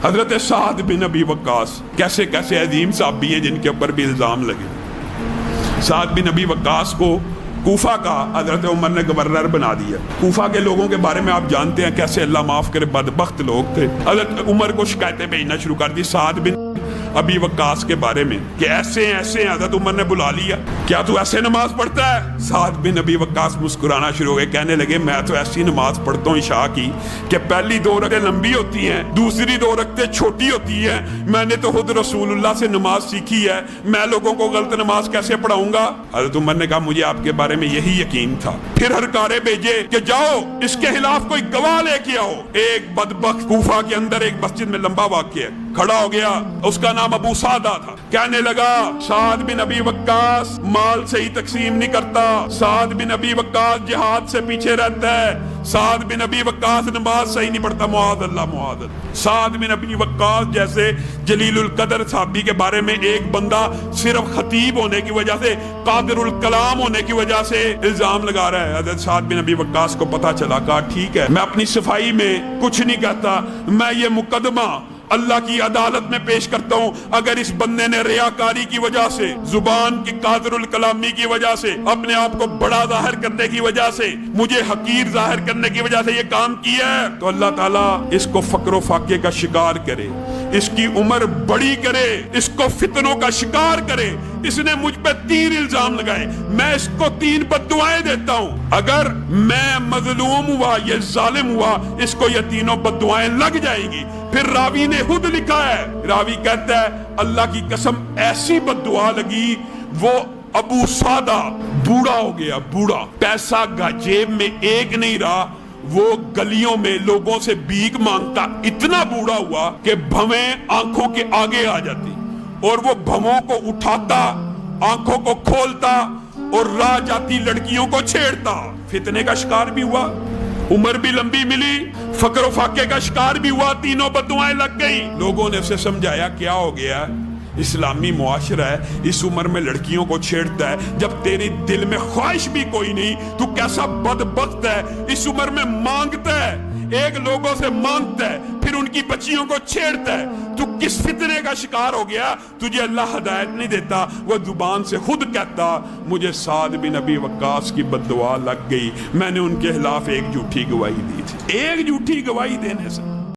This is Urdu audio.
حضرت سعد بن ابی وقاص کیسے کیسے عظیم صحابی ہیں جن کے اوپر بھی الزام لگے۔ سعد بن ابی وقاص کو کوفہ کا حضرت عمر نے گورنر بنا دیا۔ کوفہ کے لوگوں کے بارے میں آپ جانتے ہیں کیسے اللہ معاف کرے بدبخت لوگ تھے۔ حضرت عمر کو شکایتیں بھیجنا شروع کر دی سعد بن ابی وقاص کے بارے میں کہ ایسے ایسے حضرت عمر نے بلا لیا، کیا تو ایسے نماز پڑھتا ہے؟ سعد بن ابی وقاص مسکرانا شروع ہو گئے، کہنے لگے میں تو ایسی نماز پڑھتا ہوں عشاء کی کہ پہلی 2 رکعتیں لمبی ہوتی ہیں، دوسری 2 رکعتیں چھوٹی ہوتی ہیں۔ میں نے تو خود رسول اللہ سے نماز سیکھی ہے، میں لوگوں کو غلط نماز کیسے پڑھاؤں گا؟ حضرت عمر نے کہا مجھے آپ کے بارے میں یہی یقین تھا۔ پھر ہرکارے بھیجے کہ جاؤ اس کے خلاف کوئی گواہ لے کے آؤ۔ ایک بدبخت کوفہ کے اندر ایک مسجد میں لمبا واقعہ کھڑا ہو گیا، اس کا نام ابو سعدہ تھا۔ کہنے لگا سعد بن ابی وقاص مال صحیح تقسیم نہیں کرتا، سعد بن ابی وقاص جہاد سے پیچھے رہتا ہے، سعد بن ابی وقاص نماز صحیح نہیں پڑھتا۔ معاذ اللہ معاذ اللہ۔ سعد بن ابی وقاص جیسے جلیل القدر صحابی کے بارے میں ایک بندہ صرف خطیب ہونے کی وجہ سے، قادر الکلام ہونے کی وجہ سے الزام لگا رہا ہے۔ حضرت سعد بن ابی وقاص کو پتا چلا، کہا ٹھیک ہے میں اپنی صفائی میں کچھ نہیں کہتا، میں یہ مقدمہ اللہ کی عدالت میں پیش کرتا ہوں۔ اگر اس بندے نے ریاکاری کی وجہ سے، زبان کی قادر الکلامی کی وجہ سے، اپنے آپ کو بڑا ظاہر کرنے کی وجہ سے، مجھے حقیر ظاہر کرنے کی وجہ سے یہ کام کیا ہے تو اللہ تعالیٰ اس کو فقر و فاقے کا شکار کرے، اس کی عمر بڑی کرے، اس کو فتنوں کا شکار کرے۔ اس نے مجھ پہ 3 الزام لگائے، میں اس کو 3 بددعائیں دیتا ہوں۔ اگر میں مظلوم ہوا، یہ ظالم ہوا، اس کو یہ 3 بددعائیں لگ جائیں گی۔ پھر راوی نے خود لکھا ہے، راوی کہتا ہے اللہ کی قسم ایسی بددعا لگی، وہ ابو سعدہ بوڑھا ہو گیا، بوڑھا، پیسہ جیب میں ایک نہیں رہا، وہ گلیوں میں لوگوں سے بھیک مانگتا، اتنا بوڑھا ہوا کہ بھویں آنکھوں کے آگے آ جاتی اور وہ بھووں کو اٹھاتا، آنکھوں کو کھولتا اور راہ جاتی لڑکیوں کو چھیڑتا۔ فتنے کا شکار بھی ہوا، عمر بھی لمبی ملی، فقر و فاقے کا شکار بھی ہوا، 3 بددعائیں لگ گئی۔ لوگوں نے اسے سمجھایا کیا ہو گیا، اسلامی معاشرہ ہے، اس عمر میں لڑکیوں کو چھیڑتا ہے، جب تیری دل میں خواہش بھی کوئی نہیں تو کیسا بدبخت ہے، اس عمر میں مانگتا ہے، ایک لوگوں سے مانگتا ہے، پھر ان کی بچیوں کو چھیڑتا ہے، تو کس فتنے کا شکار ہو گیا؟ تجھے اللہ ہدایت نہیں دیتا۔ وہ زبان سے خود کہتا مجھے سعد بن ابی وقاص کی بددعا لگ گئی، میں نے ان کے خلاف ایک جھوٹی گواہی دی تھی۔ ایک جھوٹی گواہی دینے سے